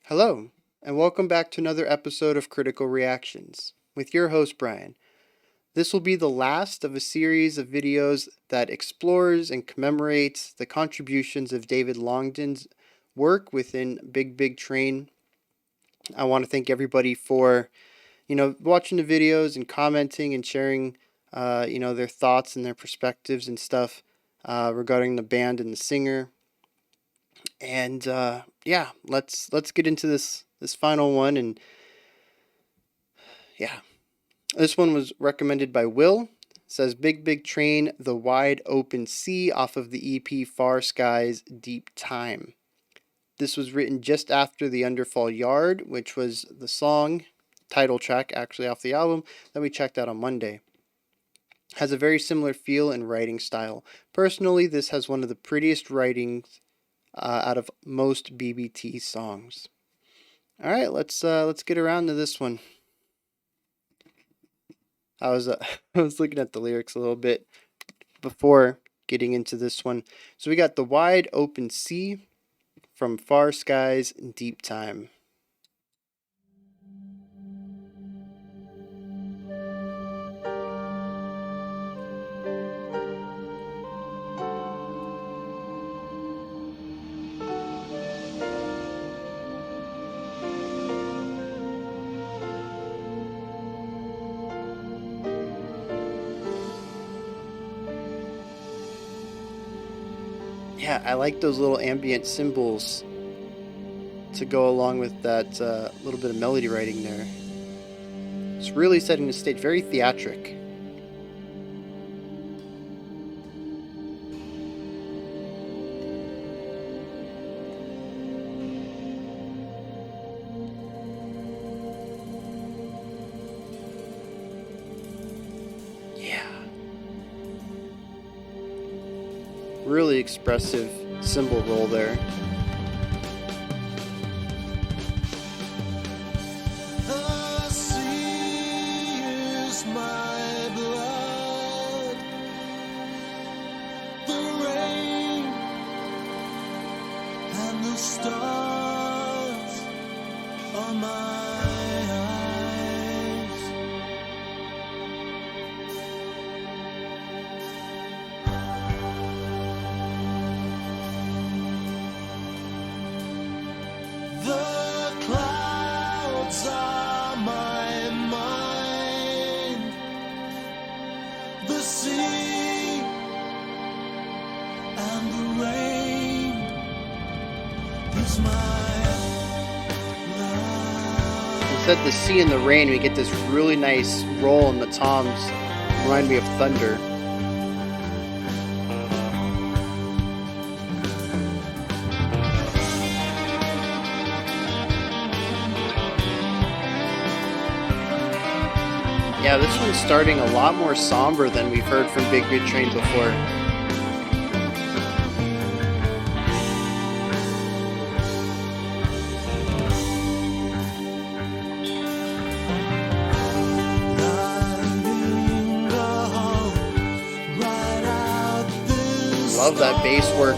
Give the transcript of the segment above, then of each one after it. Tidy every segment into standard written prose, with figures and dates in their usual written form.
Hello, and welcome back to another episode of Critical Reactions with your host, Bryan. This will be the last of a series of videos that explores and commemorates the contributions of David Longden's work within Big Big Train. I want to thank everybody for, watching the videos and commenting and sharing, their thoughts and their perspectives and stuff regarding the band and the singer. And let's get into this final one. And yeah, this one was recommended by Will. It says Big Big Train, The Wide Open Sea off of the EP Far Skies Deep Time. This was written just after The Underfall Yard, which was the song title track actually off the album that we checked out on Monday. Has a very similar feel and writing style. Personally, this has one of the prettiest writings out of most BBT songs. All right, let's get around to this one. I was I was looking at the lyrics a little bit before getting into this one. So we got The Wide Open Sea from Far Skies Deep Time. Yeah, I like those little ambient cymbals to go along with that little bit of melody writing there. It's really setting the stage, very theatric. Yeah. Really expressive cymbal roll there. The sea is my blood. The rain and the stars are my eyes. The clouds are my mind. The sea and the rain is my life. Instead of the sea and the rain, we get this really nice roll in the toms. Remind me of thunder. Yeah, this one's starting a lot more somber than we've heard from Big Big Train before. Love that bass work.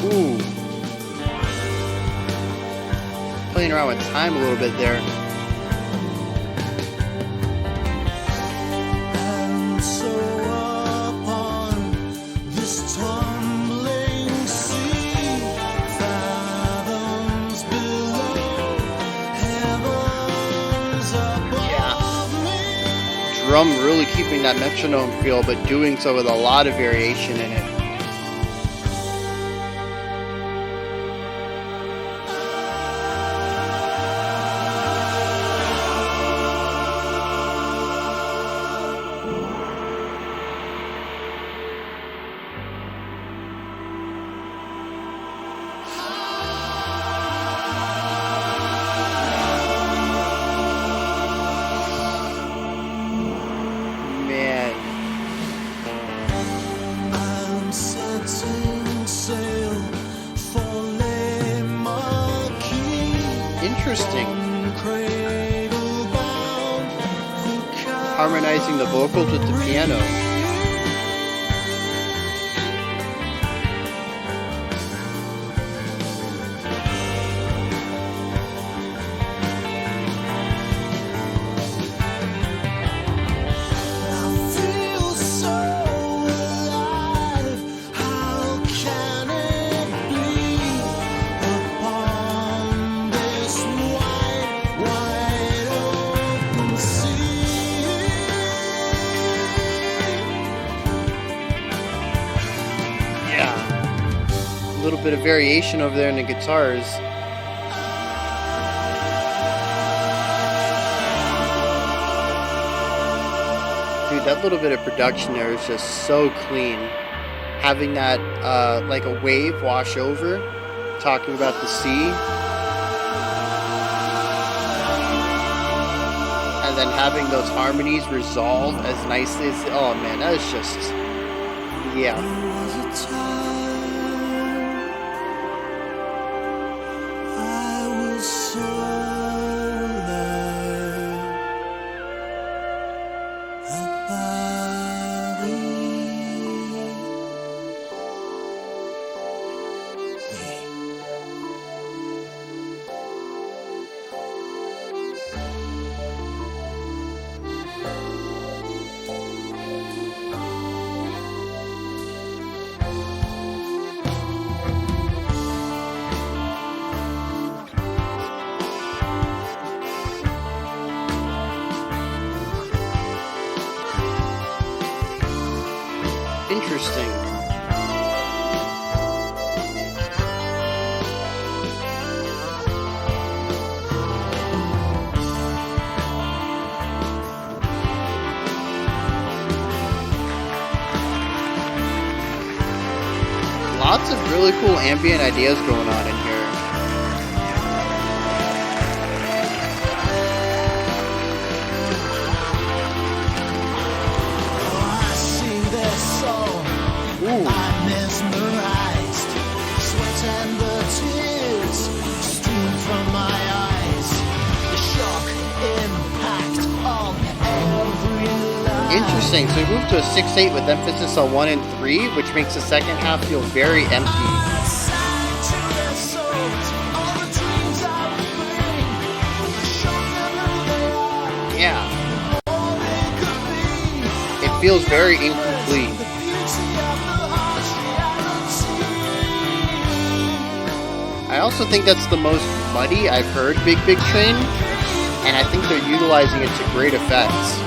Ooh. Playing around with time a little bit there. And so upon this tumbling sea, fathoms below, heavens above me. Drum really keeping that metronome feel, but doing so with a lot of variation in it. Man. harmonizing the vocals with the piano. A little bit of variation over there in the guitars. Dude, that little bit of production there is just so clean. Having that like a wave wash over, talking about the sea, and then having those harmonies resolve as nicely as, oh man, that is just, yeah. Interesting. Lots of really cool ambient ideas going on in here. I'm mesmerized, sweat and the tears stream from my eyes. The shock impact on every line. Interesting. So we moved to a 6/8 with emphasis on 1 and 3, which makes the second half feel very empty. Yeah. It feels very incomplete. I also think that's the most muddy I've heard Big Big Train, and I think they're utilizing it to great effects.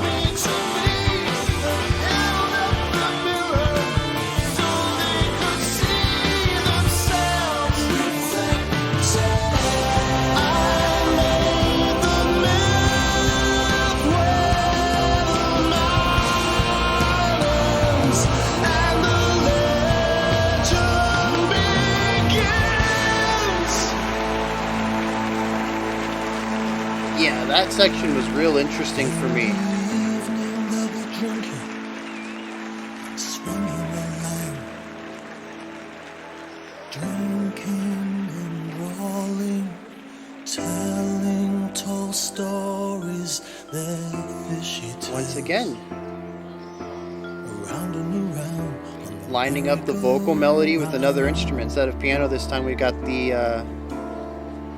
Yeah, that section was real interesting for me. Drinking and brawling, telling tall stories that fishy Once again, around and around. lining up the vocal melody with another instrument. Instead of piano, this time we got the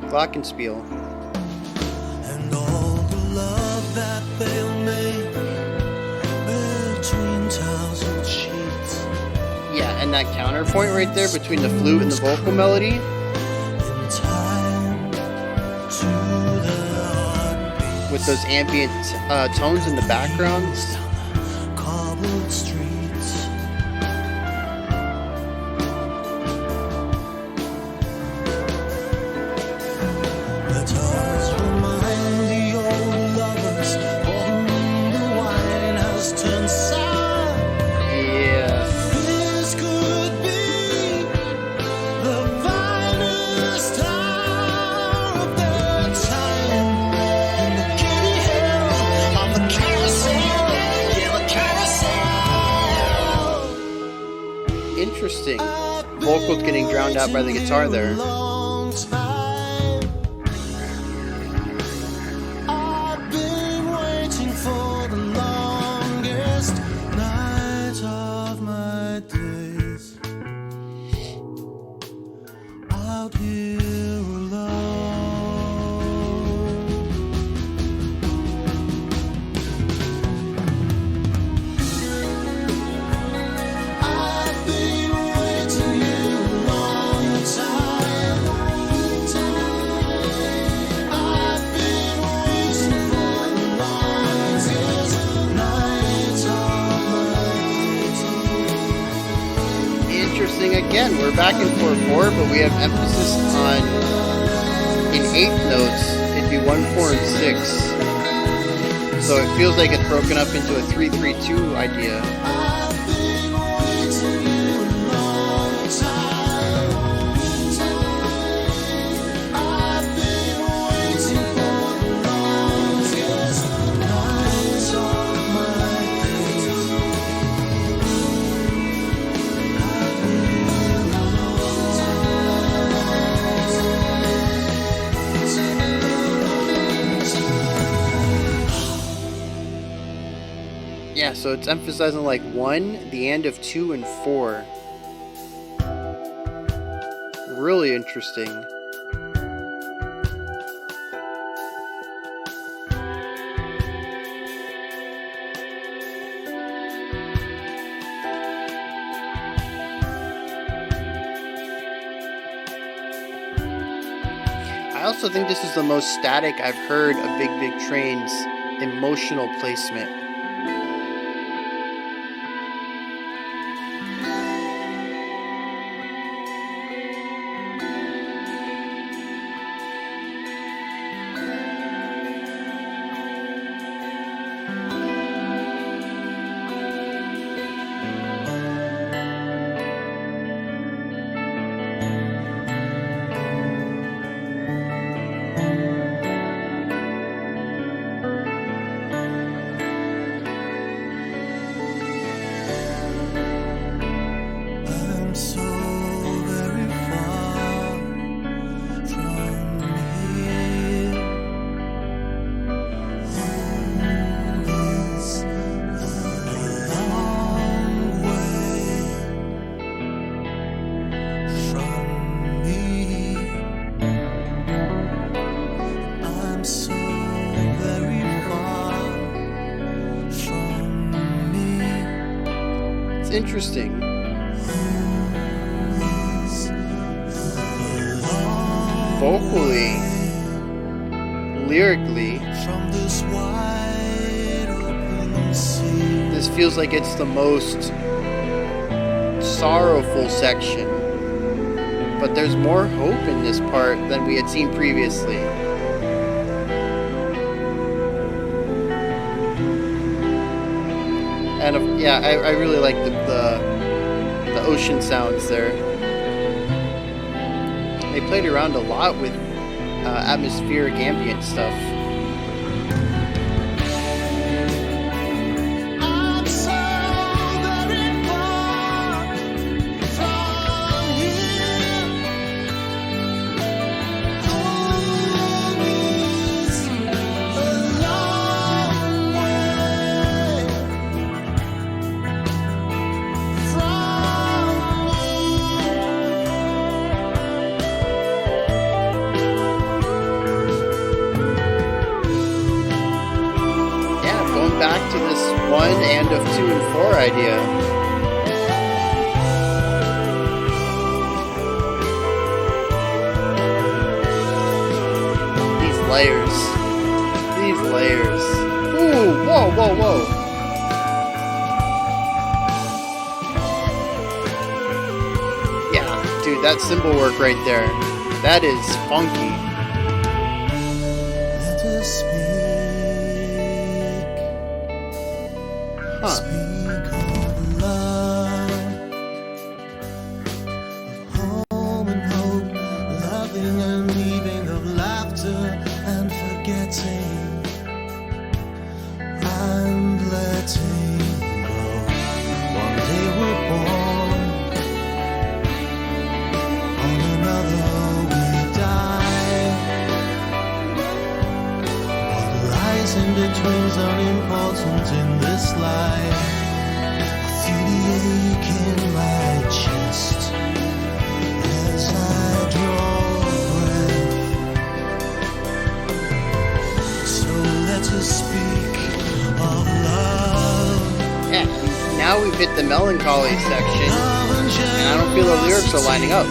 glockenspiel. And all the love that they'll make between tousled sheets. Yeah, and that counterpoint right there between the flute and the vocal melody. In time to the heartbeat. With those ambient tones in the background. Cobbled streets. The towers remind the old lovers for whom the wine has turned sour. Yeah. This could be the finest hour of their time. In the giddy hill of the carousel, yeah, the carousel. Interesting. Vocals getting drowned out by the guitar there. Long time. I've been waiting for the long we're back in 4/4, but we have emphasis on in eighth notes. It'd be 1, 4, and 6. So it feels like it's broken up into a 3-3-2 idea. Yeah, so it's emphasizing like 1, the end of 2 and 4. Really interesting. I also think this is the most static I've heard of Big Big Train's emotional placement. Interesting. Vocally, lyrically, this feels like it's the most sorrowful section, but there's more hope in this part than we had seen previously. And yeah, I really like the ocean sounds there. They played around a lot with atmospheric ambient stuff. Back to this 1 and of 2 and 4 idea. These layers. Ooh, whoa. Yeah, dude, that cymbal work right there. That is funky. Speak of love, of home and hope, loving and leaving, of laughter and forgetting, and letting go. One day we're born, on another we die. What lies in between's unimportant in this life. I feel the ache in my chest as I draw breath. So let us speak of love. Yeah, now we've hit the melancholy section, and I don't feel the lyrics are lining up.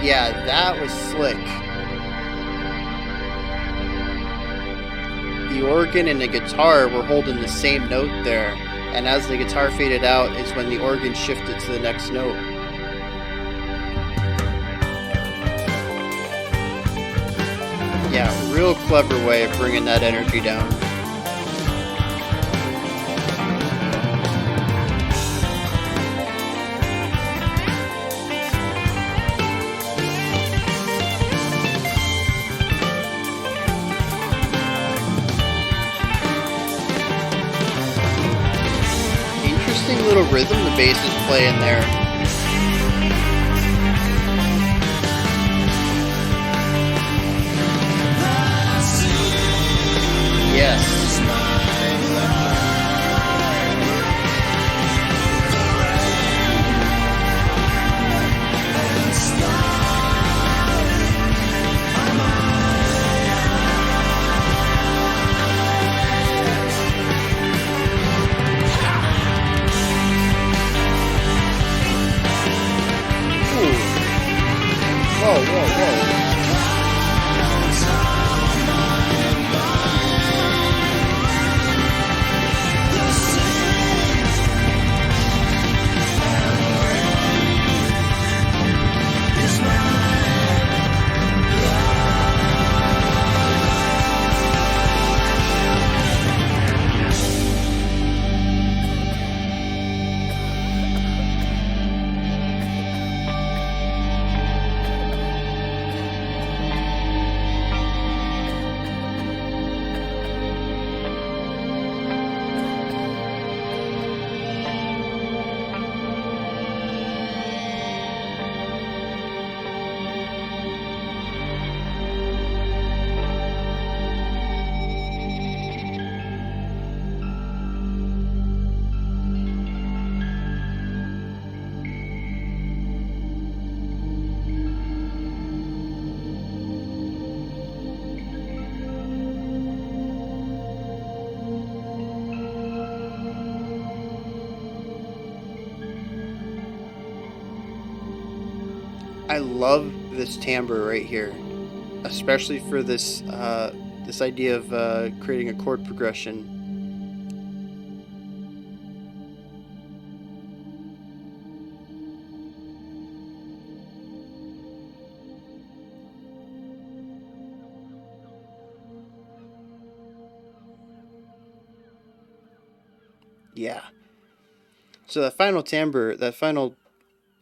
Yeah, that was slick. The organ and the guitar were holding the same note there, and as the guitar faded out is when the organ shifted to the next note. Yeah, real clever way of bringing that energy down. Interesting little rhythm the bass is playing there. Yes. Whoa, whoa, whoa. I love this timbre right here, especially for this idea of creating a chord progression. Yeah. So that final timbre, that final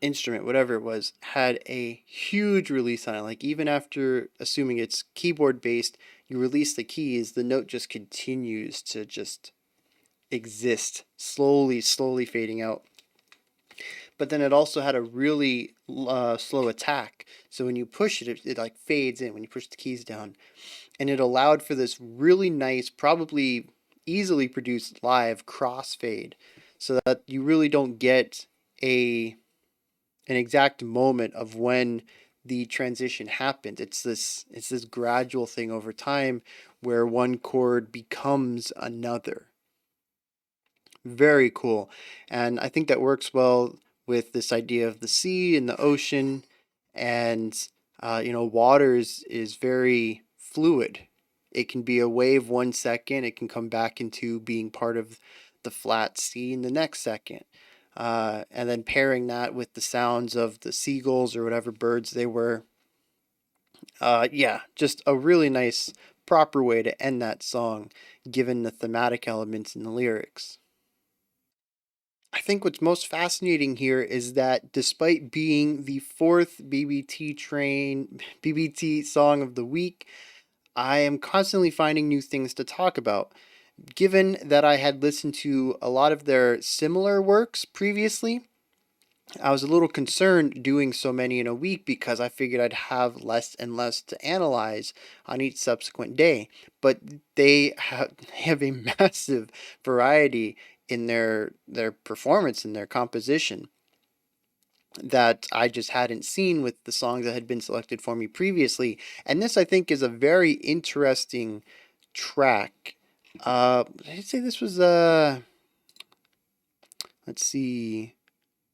instrument, whatever it was, had a huge release on it. Like even after assuming it's keyboard based, you release the keys, the note just continues to just exist, slowly fading out. But then it also had a really slow attack. So when you push it, it like fades in when you push the keys down. And it allowed for this really nice, probably easily produced live crossfade, so that you really don't get a an exact moment of when the transition happened. It's this gradual thing over time where one chord becomes another. Very cool. And I think that works well with this idea of the sea and the ocean. And, water is very fluid. It can be a wave 1 second, it can come back into being part of the flat sea in the next second. And then pairing that with the sounds of the seagulls or whatever birds they were. Yeah, just a really nice, proper way to end that song, given the thematic elements in the lyrics. I think what's most fascinating here is that despite being the fourth BBT song of the week, I am constantly finding new things to talk about. Given that I had listened to a lot of their similar works previously, I was a little concerned doing so many in a week because I figured I'd have less and less to analyze on each subsequent day. But they have a massive variety in their performance and their composition that I just hadn't seen with the songs that had been selected for me previously. And this, I think, is a very interesting track. I'd say this was let's see.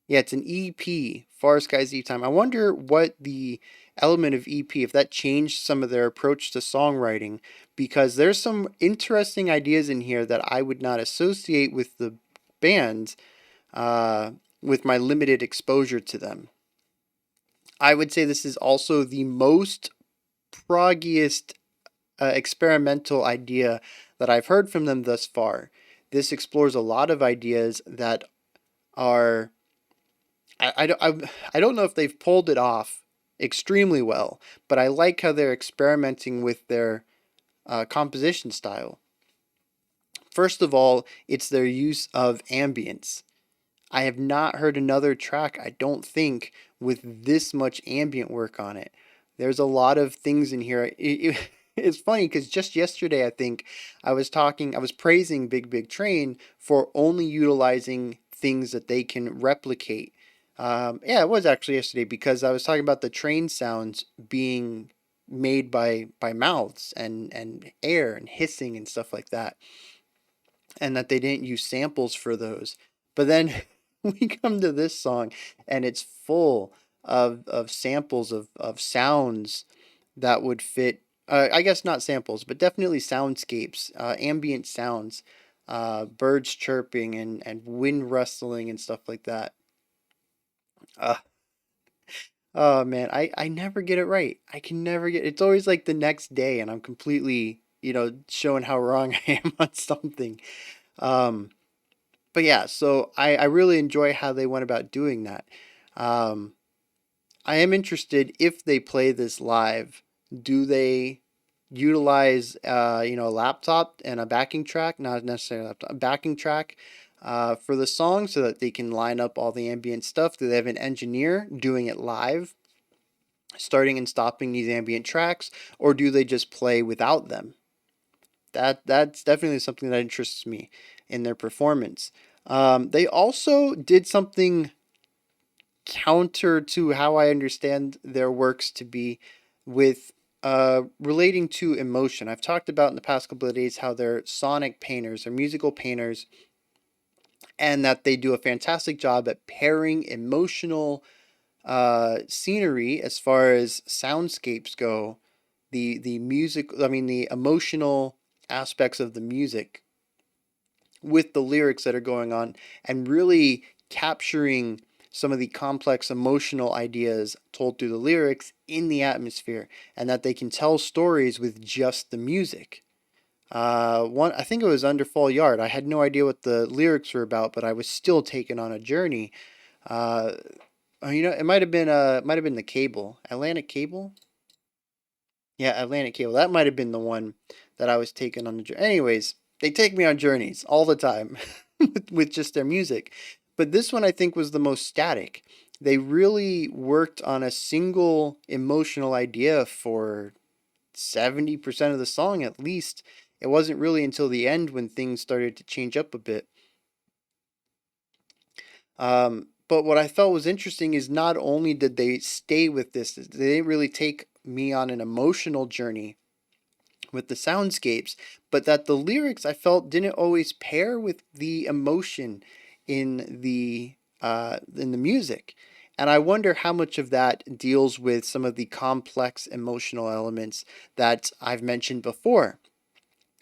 Yeah, it's an EP, Far Skies Eve Time. I wonder what the element of EP, if that changed some of their approach to songwriting, because there's some interesting ideas in here that I would not associate with the band, uh, with my limited exposure to them. I would say this is also the most proggiest experimental idea that I've heard from them thus far. This explores a lot of ideas that are I don't know if they've pulled it off extremely well, but I like how they're experimenting with their composition style. First of all, it's their use of ambience. I have not heard another track, I don't think, with this much ambient work on it. There's a lot of things in here. It's funny because just yesterday, I think, I was praising Big Big Train for only utilizing things that they can replicate. Yeah, it was actually yesterday because I was talking about the train sounds being made by mouths and air and hissing and stuff like that, and that they didn't use samples for those. But then we come to this song and it's full of samples of sounds that would fit, I guess not samples, but definitely soundscapes, ambient sounds, birds chirping and wind rustling and stuff like that. Uh, oh man, I never get it right. I can never get it's always like the next day and I'm completely, showing how wrong I am on something. Um, but yeah, so I really enjoy how they went about doing that. Um, I am interested if they play this live. Do they utilize a laptop and a backing track, not necessarily a laptop, a backing track for the song so that they can line up all the ambient stuff? Do they have an engineer doing it live, starting and stopping these ambient tracks, or do they just play without them? That's definitely something that interests me in their performance. They also did something counter to how I understand their works to be with relating to emotion. I've talked about in the past couple of days how they're sonic painters, they're musical painters, and that they do a fantastic job at pairing emotional scenery as far as soundscapes go, the music, I mean the emotional aspects of the music with the lyrics that are going on and really capturing some of the complex emotional ideas told through the lyrics in the atmosphere, and that they can tell stories with just the music. One, I think it was Under Fall Yard. I had no idea what the lyrics were about, but I was still taken on a journey. Uh, it might have been the Cable, Atlantic Cable. Yeah, Atlantic Cable. That might have been the one that I was taken on the journey. Anyways, they take me on journeys all the time with just their music. But this one I think was the most static. They really worked on a single emotional idea for 70% of the song at least. It wasn't really until the end when things started to change up a bit. But what I felt was interesting is not only did they stay with this, they didn't really take me on an emotional journey with the soundscapes, but that the lyrics I felt didn't always pair with the emotion in the music. And I wonder how much of that deals with some of the complex emotional elements that I've mentioned before.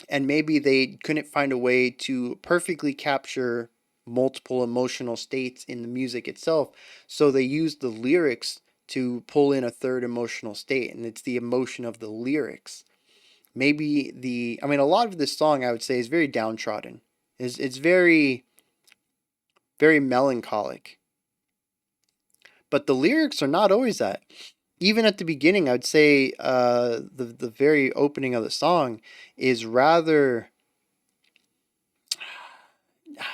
And maybe they couldn't find a way to perfectly capture multiple emotional states in the music itself, so they used the lyrics to pull in a third emotional state, and it's the emotion of the lyrics. Maybe I mean, a lot of this song I would say is very downtrodden. It's very, very melancholic. But the lyrics are not always that. Even at the beginning, I would say the very opening of the song is rather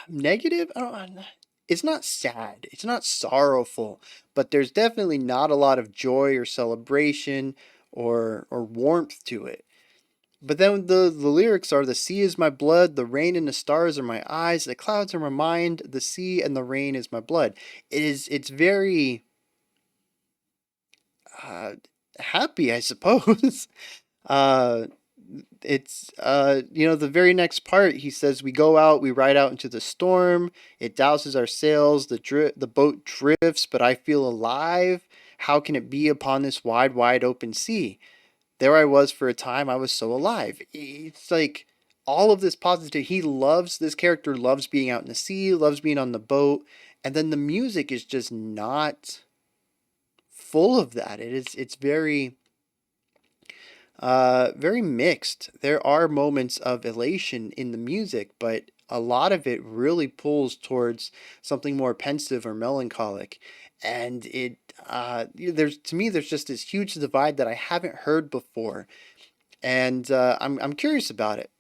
negative. I don't. It's not sad. It's not sorrowful. But there's definitely not a lot of joy or celebration or warmth to it. But then the lyrics are: the sea is my blood, the rain and the stars are my eyes, the clouds are my mind, the sea and the rain is my blood. It's very uh, happy, I suppose. uh, it's the very next part he says, we go out, we ride out into the storm, it douses our sails, the boat drifts, but I feel alive. How can it be upon this wide, wide open sea? There I was for a time, I was so alive. It's like all of this positive. This character loves being out in the sea, loves being on the boat, and then the music is just not full of that. It's very very mixed. There are moments of elation in the music, but a lot of it really pulls towards something more pensive or melancholic. And there's to me, there's just this huge divide that I haven't heard before, and I'm curious about it.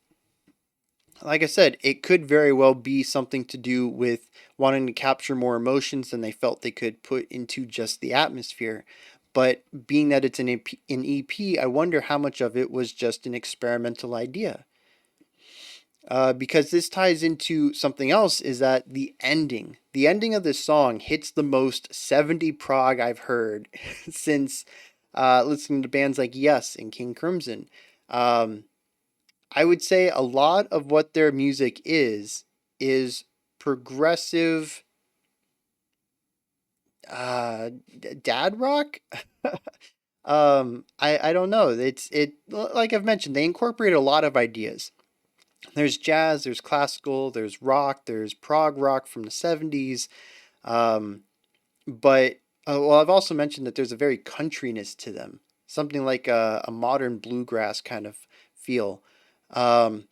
Like I said, it could very well be something to do with wanting to capture more emotions than they felt they could put into just the atmosphere. But being that it's an EP, I wonder how much of it was just an experimental idea. Because this ties into something else, is that the ending of this song hits the most 70 prog I've heard since listening to bands like Yes and King Crimson. Um, I would say a lot of what their music is progressive dad rock. I don't know. It like I've mentioned, they incorporate a lot of ideas. There's jazz, there's classical, there's rock, there's prog rock from the 70s. Um, but well, I've also mentioned that there's a very countryness to them, something like a modern bluegrass kind of feel. Um,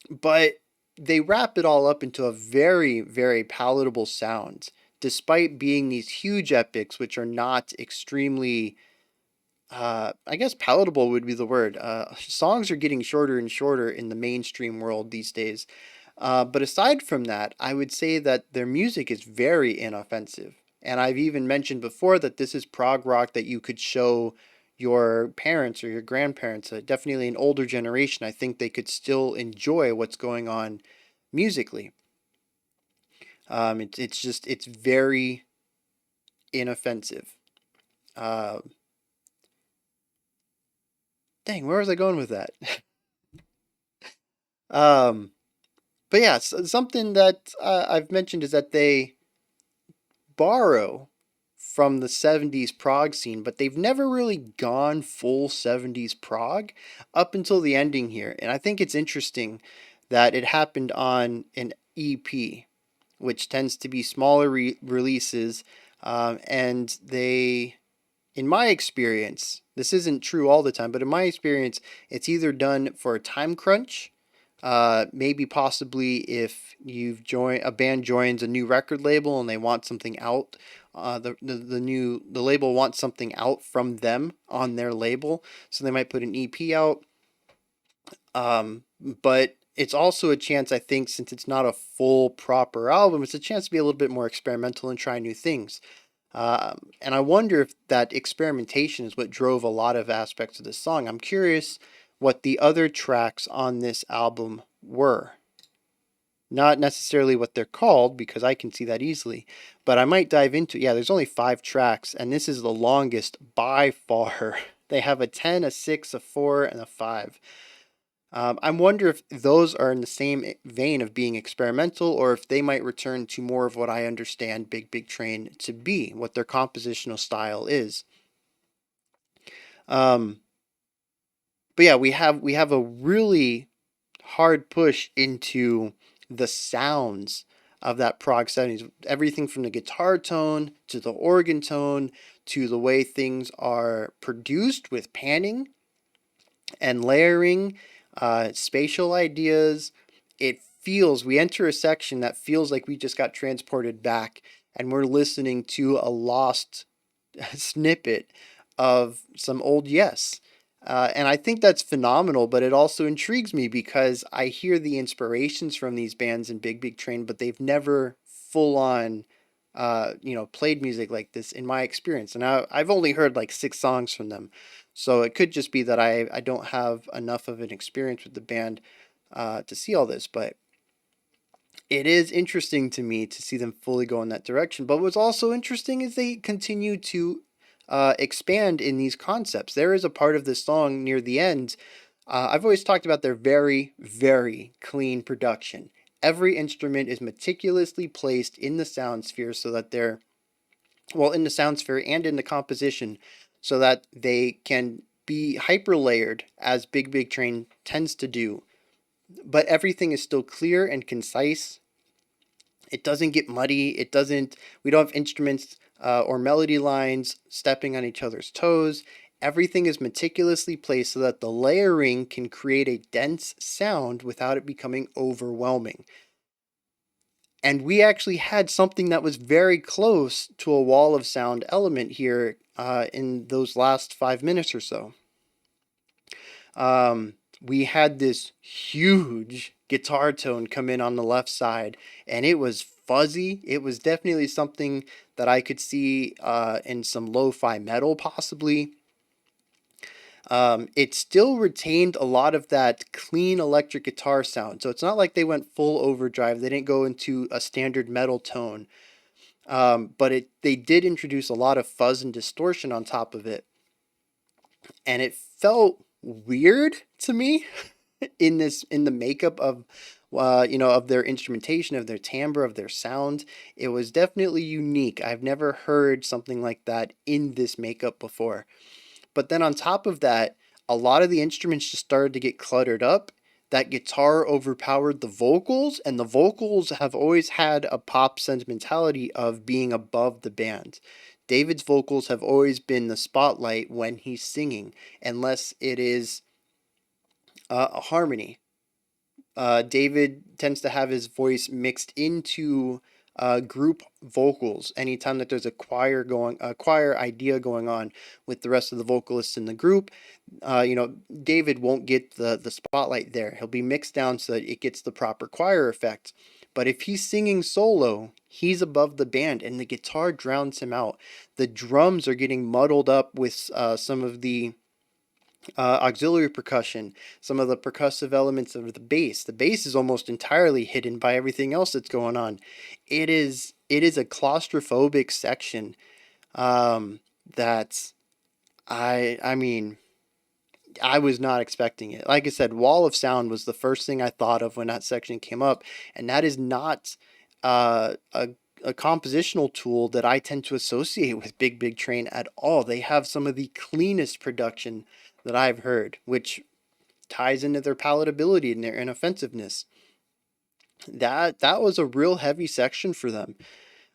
but they wrap it all up into a very, very palatable sound, despite being these huge epics, which are not extremely, I guess palatable would be the word. Songs are getting shorter and shorter in the mainstream world these days. But aside from that, I would say that their music is very inoffensive. And I've even mentioned before that this is prog rock that you could show your parents or your grandparents, definitely an older generation. I think they could still enjoy what's going on musically. It's very inoffensive. Uh, Dang, where was I going with that? um, but yeah, something that I've mentioned is that they borrow from the 70s prog scene, but they've never really gone full 70s prog up until the ending here. And I think it's interesting that it happened on an EP, which tends to be smaller releases. And they, in my experience, this isn't true all the time, but in my experience, it's either done for a time crunch. Maybe possibly if a band joins a new record label and they want something out, the label wants something out from them on their label, so they might put an EP out. But it's also a chance, I think, since it's not a full proper album, it's a chance to be a little bit more experimental and try new things. And I wonder if that experimentation is what drove a lot of aspects of this song. I'm curious what the other tracks on this album were. Not necessarily what they're called, because I can see that easily, but I might dive into. Yeah, there's only 5 tracks, and this is the longest by far. They have a 10, a 6, a 4, and a 5. I wonder if those are in the same vein of being experimental, or if they might return to more of what I understand Big Big Train to be, what their compositional style is. Um, but yeah, we have a really hard push into the sounds of that prog 70s. Everything from the guitar tone to the organ tone to the way things are produced with panning and layering, spatial ideas. We enter a section that feels like we just got transported back and we're listening to a lost snippet of some old Yes. And I think that's phenomenal, but it also intrigues me because I hear the inspirations from these bands in Big Big Train, but they've never full on, played music like this in my experience. And I've only heard like 6 songs from them. So it could just be that I don't have enough of an experience with the band to see all this, but it is interesting to me to see them fully go in that direction. But what's also interesting is they continue to expand in these concepts. There is a part of this song near the end I've always talked about their very, very clean production. Every instrument is meticulously placed in the sound sphere so that they're, well, in the sound sphere and in the composition, so that they can be hyper layered as Big Big Train tends to do. But everything is still clear and concise. It doesn't get muddy. We don't have instruments or melody lines stepping on each other's toes. Everything is meticulously placed so that the layering can create a dense sound without it becoming overwhelming. And we actually had something that was very close to a wall of sound element here in those last 5 minutes or so. We had this huge guitar tone come in on the left side, and it was fuzzy. It was definitely something that I could see in some lo-fi metal, possibly. It still retained a lot of that clean electric guitar sound, so it's not like they went full overdrive. They didn't go into a standard metal tone, but they did introduce a lot of fuzz and distortion on top of it, and it felt weird to me in the makeup of of their instrumentation, of their timbre, of their sound. It was definitely unique. I've never heard something like that in this makeup before. But then on top of that, a lot of the instruments just started to get cluttered up. That guitar overpowered the vocals, and the vocals have always had a pop sentimentality of being above the band. David's vocals have always been the spotlight when he's singing, unless it is a harmony. David tends to have his voice mixed into group vocals anytime that there's a choir idea going on with the rest of the vocalists in the group. David won't get the spotlight there. He'll be mixed down so that it gets the proper choir effect. But if he's singing solo, he's above the band, and the guitar drowns him out. The drums are getting muddled up with some of the auxiliary percussion, some of the percussive elements of the bass. The bass is almost entirely hidden by everything else that's going on. It is a claustrophobic section that I mean, I was not expecting it. Like I said, wall of sound was the first thing I thought of when that section came up, and that is not a compositional tool that I tend to associate with Big Big Train at all. They have some of the cleanest production that I've heard, which ties into their palatability and their inoffensiveness. That was a real heavy section for them.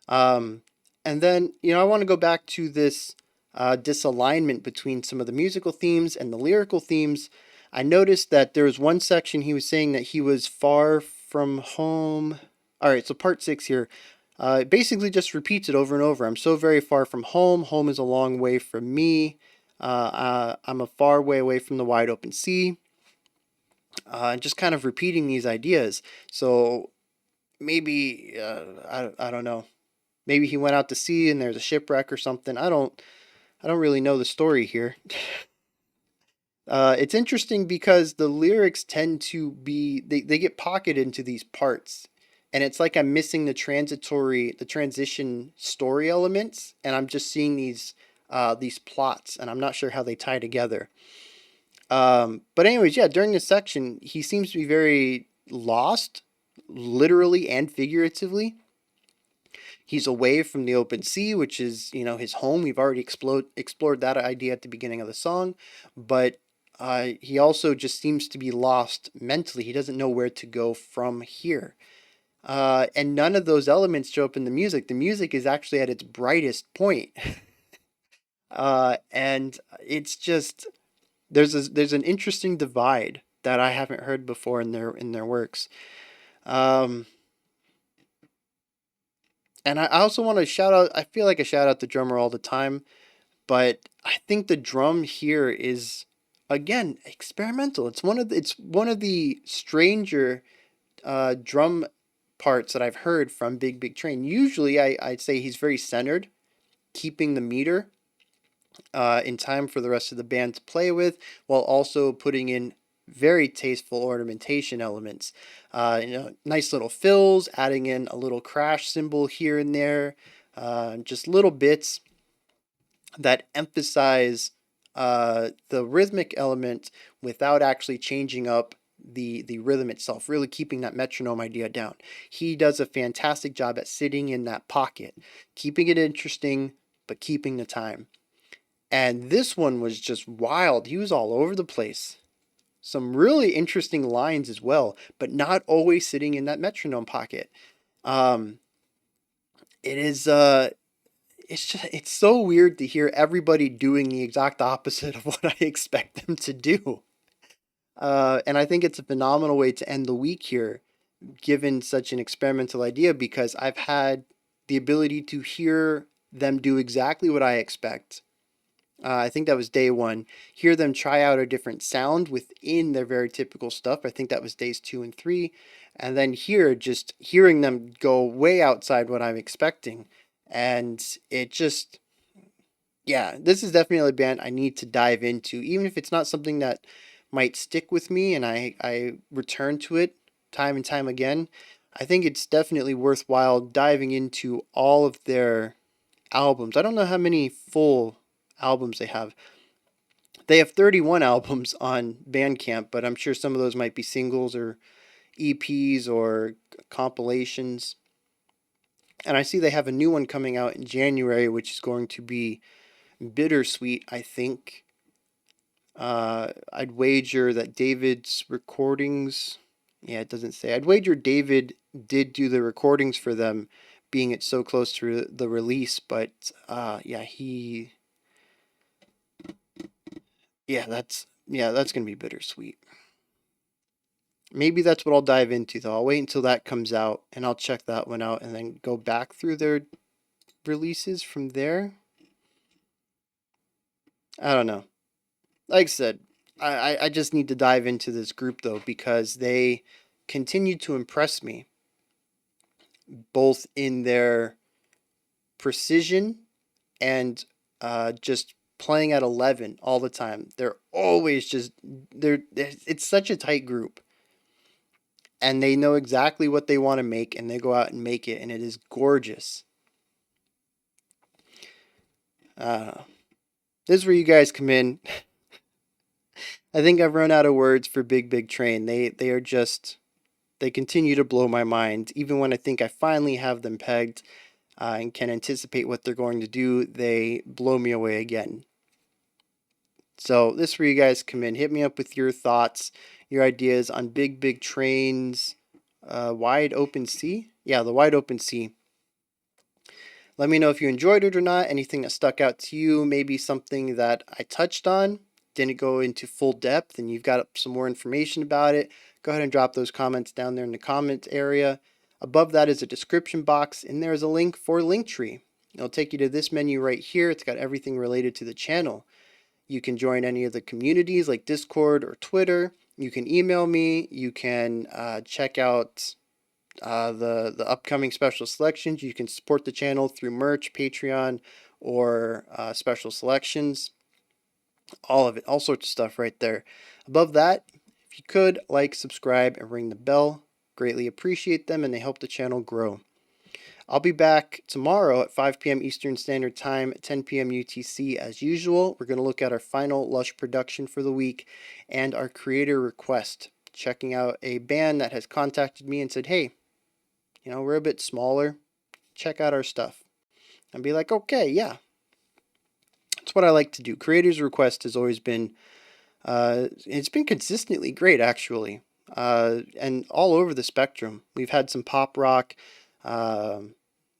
Um, and then, I want to go back to this disalignment between some of the musical themes and the lyrical themes. I noticed that there was one section he was saying that he was far from home. All right, so part 6 here. It basically just repeats it over and over. I'm so very far from home. Home is a long way from me. I'm a far way away from the wide open sea. And just kind of repeating these ideas. So maybe, I don't know. Maybe he went out to sea and there's a shipwreck or something. I don't really know the story here. It's interesting because the lyrics tend to be they get pocketed into these parts, and it's like I'm missing the transition story elements, and I'm just seeing these plots, and I'm not sure how they tie together. But anyways, yeah, during this section, he seems to be very lost, literally and figuratively. He's away from the open sea, which is, his home. We've already explored that idea at the beginning of the song, but he also just seems to be lost mentally. He doesn't know where to go from here. And none of those elements show up in the music. The music is actually at its brightest point. And it's just there's an interesting divide that I haven't heard before in their works. Um, and I also want to shout out. I feel like I shout out the drummer all the time, but I think the drum here is again experimental. It's one of the stranger drum parts that I've heard from Big Big Train. Usually, I'd say he's very centered, keeping the meter in time for the rest of the band to play with, while also putting in very tasteful ornamentation elements. Nice little fills, adding in a little crash cymbal here and there, just little bits that emphasize the rhythmic element without actually changing up the rhythm itself, really keeping that metronome idea down. He does a fantastic job at sitting in that pocket, keeping it interesting, but keeping the time. And this one was just wild. He was all over the place. Some really interesting lines as well, but not always sitting in that metronome pocket. Um, it is it's so weird to hear everybody doing the exact opposite of what I expect them to do. And I think it's a phenomenal way to end the week here, given such an experimental idea, because I've had the ability to hear them do exactly what I expect. I think that was day one. Hear them try out a different sound within their very typical stuff. I think that was days 2 and 3. And then here, just hearing them go way outside what I'm expecting. And it just, yeah, this is definitely a band I need to dive into, even if it's not something that might stick with me and I return to it time and time again. I think it's definitely worthwhile diving into all of their albums. I don't know how many full albums they have. They have 31 albums on Bandcamp, but I'm sure some of those might be singles or EPs or compilations. And I see they have a new one coming out in January, which is going to be bittersweet, I think. I'd wager that David's recordings. Yeah, it doesn't say. I'd wager David did do the recordings for them, being it so close to the release. But yeah, that's gonna be bittersweet. Maybe that's what I'll dive into though. I'll wait until that comes out and I'll check that one out and then go back through their releases from there. I don't know. Like I said, I just need to dive into this group though because they continue to impress me both in their precision and just playing at 11 all the time. They're always just it's such a tight group and they know exactly what they want to make and they go out and make it and it is gorgeous. This is where you guys come in. I think I've run out of words for Big Big Train. They are just they continue to blow my mind. Even when I think I finally have them pegged and can anticipate what they're going to do, they blow me away again. So this is where you guys come in. Hit me up with your thoughts, your ideas on Big Big Train's Wide Open Sea. Yeah, the Wide Open Sea. Let me know if you enjoyed it or not, anything that stuck out to you, maybe something that I touched on, didn't go into full depth, and you've got some more information about it. Go ahead and drop those comments down there in the comment area. Above that is a description box, and there's a link for Linktree. It'll take you to this menu right here. It's got everything related to the channel. You can join any of the communities like Discord or Twitter. You can email me. You can check out the upcoming special selections. You can support the channel through merch, Patreon, or special selections. All of it, all sorts of stuff right there. Above that, if you could like, subscribe, and ring the bell, greatly appreciate them and they help the channel grow. I'll be back tomorrow at 5 p.m. Eastern Standard Time, 10 p.m. UTC as usual. We're going to look at our final Lush production for the week and our creator request, checking out a band that has contacted me and said, hey, we're a bit smaller. Check out our stuff. And be like, okay, yeah. That's what I like to do. Creators request has always been, it's been consistently great actually. And all over the spectrum. We've had some pop rock,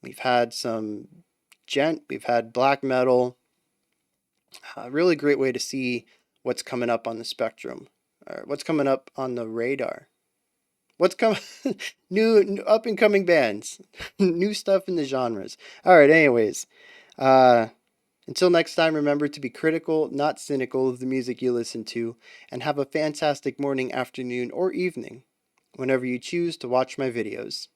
we've had some gent, we've had black metal. A really great way to see what's coming up on the spectrum, or what's coming up on the radar. What's coming? New up and coming bands, new stuff in the genres. All right. Anyways, until next time, remember to be critical, not cynical of the music you listen to, and have a fantastic morning, afternoon, or evening, whenever you choose to watch my videos.